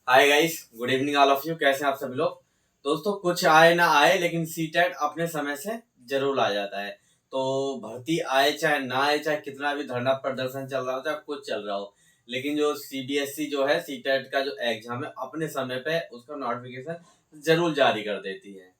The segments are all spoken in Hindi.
Hi guys, good evening all of you. कैसे हैं आप सभी लोग। दोस्तों, कुछ आए ना आए लेकिन सीटेट अपने समय से जरूर आ जाता है। तो भर्ती आए चाहे ना आए, चाहे कितना भी धरना प्रदर्शन चल रहा हो, चाहे कुछ चल रहा हो, लेकिन जो सीबीएसई जो है सीटेट का जो एग्जाम है अपने समय पे उसका नोटिफिकेशन जरूर जारी कर देती है।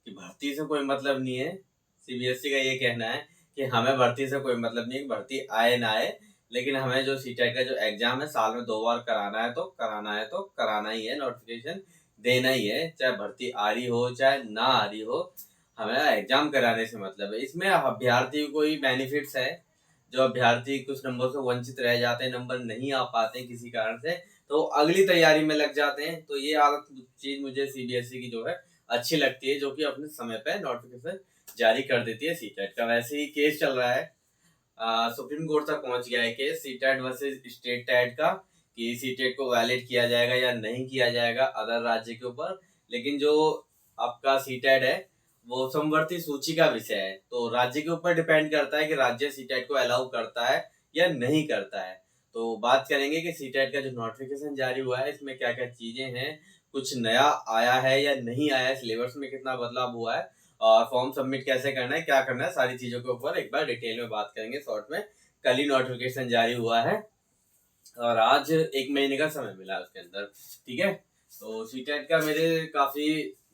कि भर्ती से कोई मतलब नहीं है। सीबीएसई का ये कहना है कि हमें भर्ती से कोई मतलब नहीं है, भर्ती आए ना आए, लेकिन हमें जो सीटेट का जो एग्जाम है साल में 2 बार कराना है तो कराना है तो कराना ही है, नोटिफिकेशन देना ही है, चाहे भर्ती आ रही हो चाहे ना आ रही हो। हमें एग्जाम कराने से मतलब है। इसमें अभ्यर्थी को ही बेनिफिट्स है। जो अभ्यर्थी कुछ नंबर से वंचित रह जाते हैं, नंबर नहीं आ पाते हैं किसी कारण से, तो अगली तैयारी में लग जाते हैं। तो ये आदत चीज मुझे सीबीएसई की जो है अच्छी लगती है, जो कि अपने समय पे नोटिफिकेशन जारी कर देती है। सीटेट का वैसे ही केस चल रहा है, सुप्रीम कोर्ट तक पहुंच गया है case CTET versus state TET का, कि सीटेट को वैलिड किया जाएगा या नहीं किया जाएगा अदर राज्य के ऊपर। लेकिन जो आपका सीटेट है वो समवर्ती सूची का विषय है, तो राज्य के ऊपर डिपेंड करता है कि राज्य सीटेट को अलाउ करता है या नहीं करता है। तो बात करेंगे कि सीटेट का जो नोटिफिकेशन जारी हुआ है इसमें क्या क्या चीजें हैं, कुछ नया आया है या नहीं आया है, सिलेबस में कितना बदलाव हुआ है, और फॉर्म सबमिट कैसे करना है, क्या करना है, सारी चीजों के ऊपर एक बार डिटेल में बात करेंगे शॉर्ट में। कल ही नोटिफिकेशन जारी हुआ है और आज 1 महीने का समय मिला है उसके अंदर। ठीक है। तो सीटेट का मेरे काफी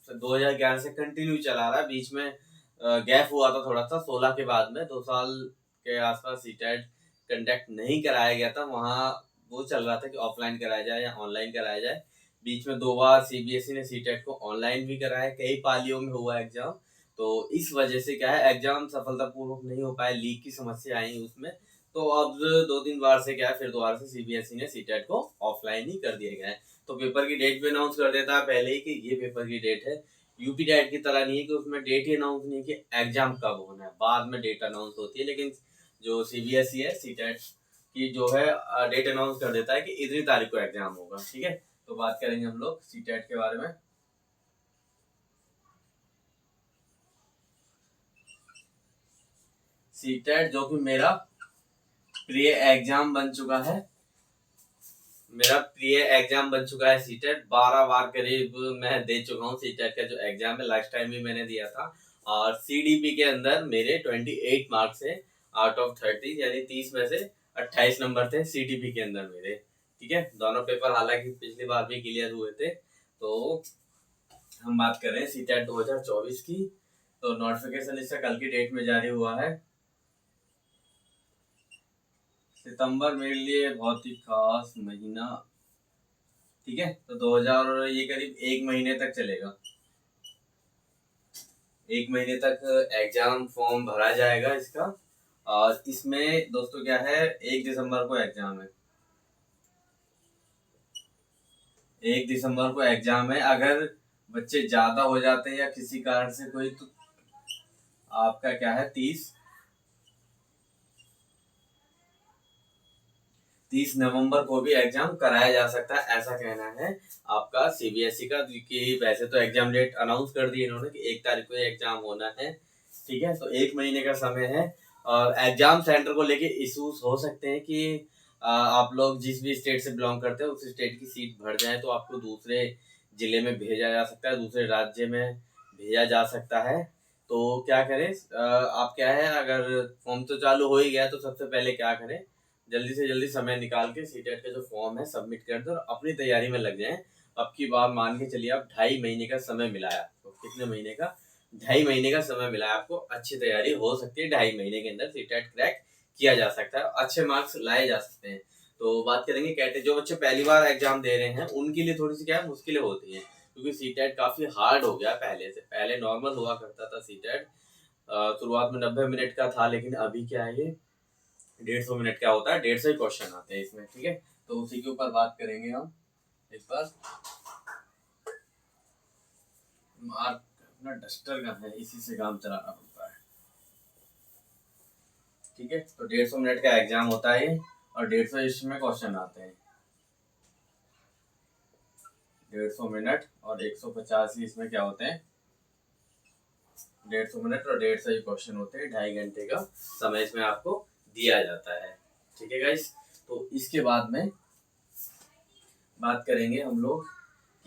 2011 से कंटिन्यू चला रहा है। बीच में गैप हुआ था थोड़ा सा, 16 के बाद में 2 साल के आसपास सीटेट कंडक्ट नहीं कराया गया था। वहाँ वो चल रहा था कि ऑफलाइन कराया जाए या ऑनलाइन कराया जाए। बीच में 2 बार सीबीएसई ने सीटेट को ऑनलाइन भी कराया, कई पालियों में हुआ एग्जाम। तो इस वजह से क्या है, एग्जाम सफलतापूर्वक नहीं हो पाया, लीक की समस्या आई उसमें। तो अब 2-3 बार से क्या है, फिर दोबारा से सीबीएसई ने सीटेट को ऑफलाइन ही कर दिया गया है। तो पेपर की डेट भी अनाउंस कर देता है पहले ही कि ये पेपर की डेट है। यूपी टेट की तरह नहीं है कि उसमें डेट ही अनाउंस नहीं है कि एग्जाम कब होना है, बाद में डेट अनाउंस होती है। लेकिन जो सीबीएसई है सीटेट की जो है डेट अनाउंस कर देता है कि इतनी तारीख को एग्जाम होगा। ठीक है। तो बात करेंगे हम लोग सीटेट के बारे में। सीटेट जो कि मेरा प्रिय एग्जाम बन चुका है, मेरा प्रिय एग्जाम बन चुका है सीटेट। 12 बार करीब मैं दे चुका हूँ सीटेट का जो एग्जाम है। लास्ट टाइम भी मैंने दिया था और सीडीपी के अंदर मेरे 28 मार्क्स है आउट ऑफ 30, यानी 30 में से 28 नंबर थे सीडीपी के अंदर मेरे। ठीक है। दोनों पेपर हालांकि पिछली बार भी क्लियर हुए थे। तो हम बात कर रहे हैं सीटेट 2024 की। तो नोटिफिकेशन इसका कल की डेट में जारी हुआ है। सितंबर मेरे लिए बहुत ही खास महीना। ठीक है। तो 2000 ये करीब 1 महीने तक चलेगा। 1 महीने तक एग्जाम फॉर्म भरा जाएगा इसका। और इसमें दोस्तों क्या है, 1 दिसंबर को एग्जाम है। 1 दिसंबर को एग्जाम है। अगर बच्चे ज्यादा हो जाते हैं या किसी कारण से कोई, तो आपका क्या है, 30 नवंबर को भी एग्जाम कराया जा सकता है, ऐसा कहना है आपका सीबीएसई का। कि वैसे तो एग्जाम डेट अनाउंस कर दी इन्होंने कि 1 तारीख को एग्जाम होना है। ठीक है। तो 1 महीने का समय है। और एग्जाम सेंटर को लेके इश्यूज हो सकते हैं कि आप लोग जिस भी स्टेट से बिलोंग करते हैं उस स्टेट की सीट भर जाए तो आपको दूसरे जिले में भेजा जा सकता है, दूसरे राज्य में भेजा जा सकता है। तो क्या करें, आप क्या है, अगर फॉर्म तो चालू हो ही गया तो सबसे पहले क्या करें, जल्दी से जल्दी समय निकाल के सीटेट का जो फॉर्म है सबमिट कर दो और अपनी तैयारी में लग जाएं। अब की बार मान के चलिए आप 2.5 महीने का समय मिला है आपको। कितने महीने का? 2.5 महीने का समय मिला है आपको। अच्छी तैयारी हो सकती है, 2.5 महीने के अंदर सीटेट क्रैक किया जा सकता है, अच्छे मार्क्स लाए जा सकते हैं। तो बात करेंगे कैटे, जो बच्चे पहली बार एग्जाम दे रहे हैं उनके लिए थोड़ी सी क्या है, मुश्किलें होती हैं, क्योंकि सीटेट काफी हार्ड हो गया पहले से। पहले नॉर्मल हुआ करता था सीटेट, शुरुआत में 90 मिनट का था, लेकिन अभी क्या है, ये 150 मिनट का होता है, 150 ही क्वेश्चन आते हैं इसमें। ठीक है। तो उसी के ऊपर बात करेंगे हम इस बार। मार्क अपना डस्टर का है, इसी से काम चलाना पड़ता है। ठीक है। तो 150 मिनट का एग्जाम होता है और 150 इसमें क्वेश्चन आते हैं। 150 मिनट और 185 इसमें क्या होते हैं, 150 मिनट और 150 ही क्वेश्चन होते हैं। 2.5 घंटे का समय इसमें आपको दिया जाता है। ठीक है गाइस। तो इसके बाद में बात करेंगे हम लोग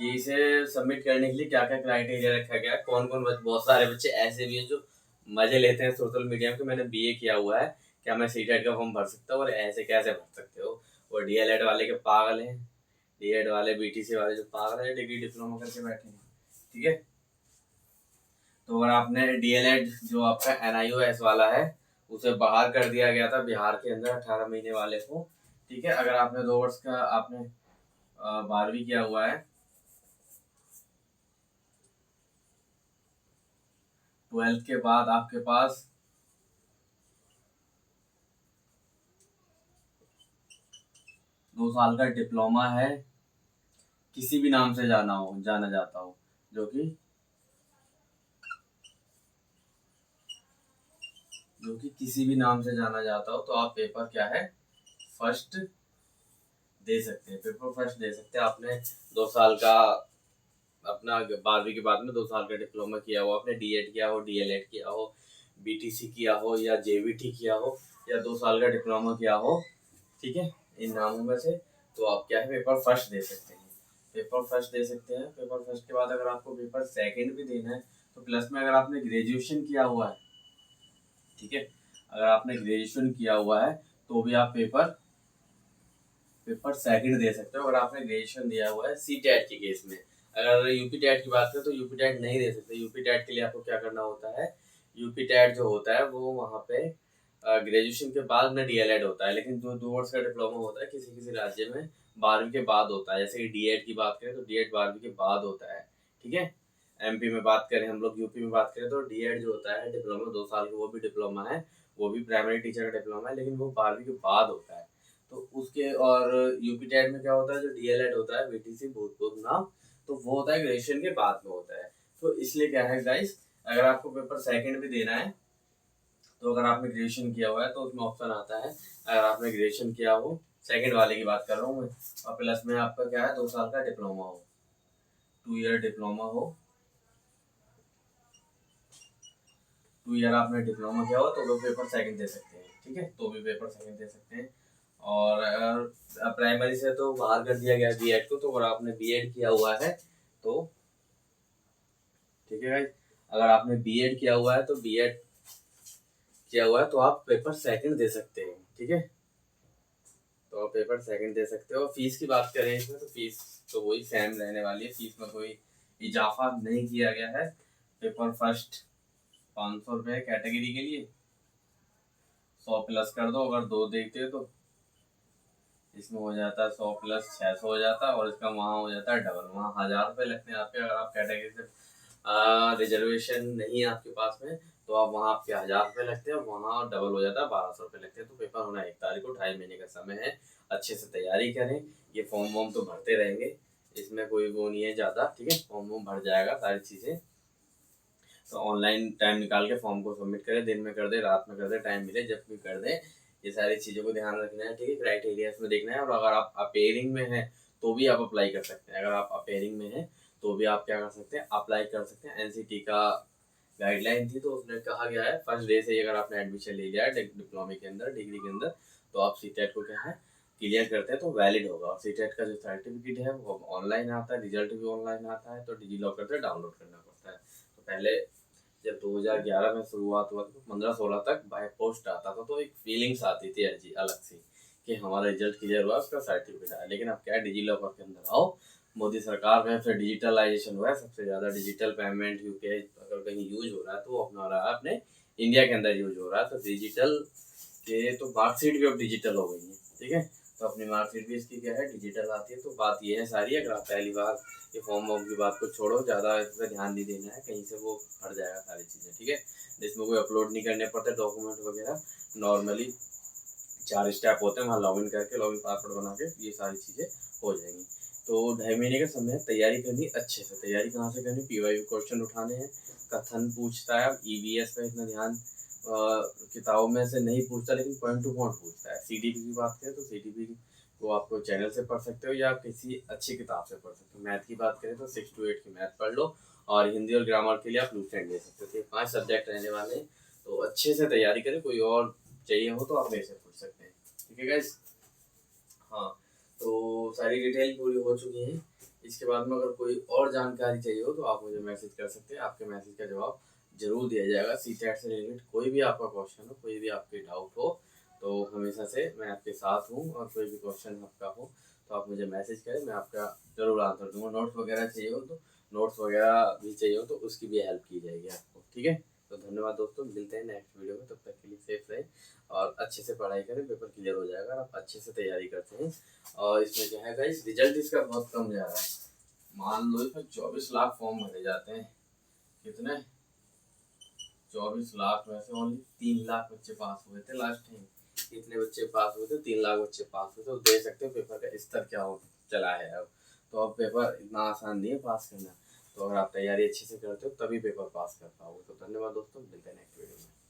कि इसे सबमिट करने के लिए क्या क्या क्राइटेरिया रखा गया है, कौन कौन बहुत सारे बच्चे ऐसे भी हैं जो मजे लेते हैं सोशल मीडिया में कि मैंने बीए किया हुआ है, क्या मैं सीटेट का फॉर्म भर सकता हूँ, और ऐसे कैसे भर सकते हो। वो डीएलएड वाले के पागल हैं, डीएड वाले बीटीसी वाले जो पागल है डिग्री डिप्लोमा करके बैठे हैं, ठीक है। तो अगर आपने डीएलएड जो आपका एनआईओएस वाला है उसे बाहर कर दिया गया था बिहार के अंदर 18 महीने वाले को, ठीक है। अगर आपने 2 वर्ष का आपने 12वीं किया हुआ है, 12th के बाद आपके पास 2 साल का डिप्लोमा है, किसी भी नाम से जाना जाता हो, जो कि किसी भी नाम से जाना जाता हो, तो आप पेपर क्या है फर्स्ट दे सकते हैं, पेपर फर्स्ट दे सकते हैं। आपने 2 साल का अपना 12वीं के बाद में 2 साल का डिप्लोमा किया हो, आपने डीएड किया हो, डीएलएड किया हो, बीटीसी किया हो या जेवीटी किया हो, या 2 साल का डिप्लोमा किया हो, ठीक है, इन नामों में से, तो आप क्या है पेपर फर्स्ट दे सकते हैं। पेपर फर्स्ट दे सकते हैं। पेपर फर्स्ट के बाद अगर आपको पेपर सेकंड भी देना है तो प्लस में अगर आपने ग्रेजुएशन किया हुआ है, ठीक है, अगर आपने ग्रेजुएशन किया हुआ है तो भी आप पेपर सेकंड दे सकते हो अगर आपने ग्रेजुएशन दिया हुआ है सी टेट के केस में। अगर यूपी टेट की बात करें तो यूपी टेट नहीं दे सकते। यूपी टेट के लिए आपको क्या करना होता है, यूपी टेट जो होता है वो वहाँ पे ग्रेजुएशन के बाद में डीएलएड होता है, लेकिन जो 2 वर्ष का डिप्लोमा होता है किसी किसी राज्य में 12वीं के बाद होता है। जैसे कि डीएड की बात करें तो डीएड 12वीं के बाद होता है, ठीक है। एमपी में बात करें हम लोग, यूपी में बात करें तो डीएड जो होता है डिप्लोमा 2 साल का, वो भी डिप्लोमा है, वो भी प्राइमरी टीचर का डिप्लोमा है, लेकिन वो 12वीं के बाद होता है। तो उसके और यूपी टेट में क्या होता है, जो डीएलएड होता है बीटीसी भूतपूर्व नाम, तो वो होता है ग्रेजुएशन के बाद में होता है। तो इसलिए क्या है गाइस, अगर आपको पेपर सेकंड भी देना है तो अगर आपने ग्रेजुएशन किया हुआ है तो उसमें ऑप्शन आता है, अगर आपने ग्रेजुएशन किया हो, सेकंड वाले की बात कर रहा हूँ मैं, और प्लस में आपका क्या है 2 साल का डिप्लोमा हो, 2 ईयर डिप्लोमा हो, 2 ईयर आपने डिप्लोमा किया हो तो वो पेपर सेकंड दे सकते हैं, ठीक है, तो भी पेपर सेकंड दे सकते हैं। और अगर प्राइमरी से तो बाहर कर दिया गया बीएड को, तो अगर आपने बीएड किया हुआ है तो ठीक है भाई, अगर आपने बीएड किया हुआ है तो बीएड किया हुआ है तो आप पेपर सेकंड दे सकते हैं, ठीक है, तो आप पेपर सेकंड दे सकते हो। फीस की बात करें इसमें तो फीस तो वही सेम रहने वाली है, फीस में कोई इजाफा नहीं किया गया है। पेपर फर्स्ट 500 रुपये कैटेगरी के लिए, 100 प्लस कर दो, अगर 2 देखते हो तो इसमें हो जाता है 100 प्लस 600 हो जाता है, और इसका वहाँ हो जाता है डबल, वहाँ 1000 रुपये लगते हैं आपके। अगर आप कैटेगरी से रिजर्वेशन नहीं है आपके पास में तो आप वहाँ आपके 1000 रुपये लगते हैं, और वहाँ डबल हो जाता है 1200 रुपये लगते हैं। तो पेपर होना 1 तारीख को, 2.5 महीने का समय है, अच्छे से तैयारी करें। ये फॉर्म वॉर्म तो भरते रहेंगे, इसमें कोई वो नहीं है ज़्यादा, ठीक है, फॉर्म वॉर्म भर जाएगा सारी चीज़ें। तो ऑनलाइन टाइम निकाल के फॉर्म को सबमिट करें, दिन में कर दे, रात में कर दे, टाइम मिले जब भी कर दे, ये सारी चीज़ों को ध्यान रखना है, ठीक है, क्राइटेरिया इसमें देखना है। और अगर आप अपेयरिंग में हैं तो भी आप अप्लाई कर सकते हैं, अगर आप अपेयरिंग में हैं तो भी आप क्या कर सकते हैं, अप्लाई कर सकते हैं। एनसीटी का गाइडलाइन थी तो उसमें कहा गया है फर्स्ट डे से ही अगर आपने एडमिशन ले लिया है डिप्लोमा के अंदर, डिग्री के अंदर, तो आप सीटेट को क्या है क्लियर करते हैं तो वैलिड होगा। और सीटेट का जो सर्टिफिकेट है वो ऑनलाइन आता है, रिजल्ट भी ऑनलाइन आता है, तो डिजी लॉकर से डाउनलोड करना पड़ता है। तो पहले जब 2011 में शुरुआत हुआ तो 15-16 तक बाय पोस्ट आता था, तो एक फीलिंग्स आती थी अलग सी कि हमारा रिजल्ट क्लियर हुआ, उसका सर्टिफिकेट आया। लेकिन अब क्या है, डिजी लॉकर के अंदर आओ, मोदी सरकार में फिर डिजिटलाइजेशन हुआ है, सबसे ज़्यादा डिजिटल पेमेंट यूपीआई अगर कहीं यूज हो रहा है तो वो अपना रहा है अपने इंडिया के अंदर यूज हो रहा है। तो डिजिटल के तो मार्कशीट भी अब डिजिटल हो गई है, ठीक है, तो अपनी मार्कशीट भी इसकी क्या है डिजिटल आती है। तो बात ये है सारी, अगर आप पहली बार ये फॉर्म वॉर्म की बात को छोड़ो, ज़्यादा इस पर ध्यान नहीं देना है, कहीं से वो भर जाएगा सारी चीज़ें, ठीक है, जिसमें कोई अपलोड नहीं करने पड़ते डॉक्यूमेंट वगैरह, नॉर्मली 4 स्टेप होते हैं, वहाँ लॉगिन करके लॉगिन पासवर्ड बना के ये सारी चीज़ें हो जाएंगी। तो 2.5 महीने का समय है, तैयारी करनी अच्छे से। तैयारी कहाँ से करनी, पीवाईक्यू क्वेश्चन उठाने हैं, कथन पूछता है, अब ईवीएस पे इतना ध्यान किताबों में से नहीं पूछता, लेकिन पॉइंट टू पॉइंट पूछता है। सीडीपी की बात करें तो सीडीपी को आपको चैनल से पढ़ सकते हो या किसी अच्छी किताब से पढ़ सकते हो। मैथ की बात करें तो 6 to 8 की मैथ पढ़ लो, और हिंदी और ग्रामर के लिए आप लूसेंट ले सकते हो। तो ये 5 सब्जेक्ट रहने वाले हैं, तो अच्छे से तैयारी करें। कोई और चाहिए हो तो आप मेरे से पूछ सकते हैं, ठीक है गाइस। हाँ, तो सारी डिटेल पूरी हो चुकी है, इसके बाद में अगर कोई और जानकारी चाहिए हो तो आप मुझे मैसेज कर सकते हैं, आपके मैसेज का जवाब जरूर दिया जाएगा। सीटेट से रिलेटेड कोई भी आपका क्वेश्चन हो, कोई भी आपके डाउट हो, तो हमेशा से मैं आपके साथ हूँ, और कोई भी क्वेश्चन आपका हो तो आप मुझे मैसेज करें, मैं आपका ज़रूर आंसर दूँगा। नोट्स वगैरह चाहिए हो तो नोट्स वगैरह भी चाहिए हो तो उसकी भी हेल्प की जाएगी आपको, ठीक है। तो धन्यवाद दोस्तों, मिलते हैं नेक्स्ट वीडियो में, तब तक के लिए सेफ रहें और अच्छे से पढ़ाई करें, पेपर क्लियर हो जाएगा, आप अच्छे से तैयारी करते हैं। और इसमें क्या है गाइस, रिजल्ट इसका बहुत कम जा रहा है। मान लो इसमें 24 लाख फॉर्म भरे जाते हैं, कितने 24 लाख में से ओनली 3 लाख बच्चे पास हुए थे लास्ट टाइम। कितने बच्चे पास हुए थे? 3 लाख बच्चे पास हुए थे। तो देख सकते हो पेपर का स्तर क्या हो चला है अब। तो अब पेपर इतना आसान नहीं है पास करना, तो अगर आप तैयारी अच्छे से करते हो तभी पेपर पास कर पाओगे। तो धन्यवाद दोस्तों, मिलते हैं नेक्स्ट वीडियो में।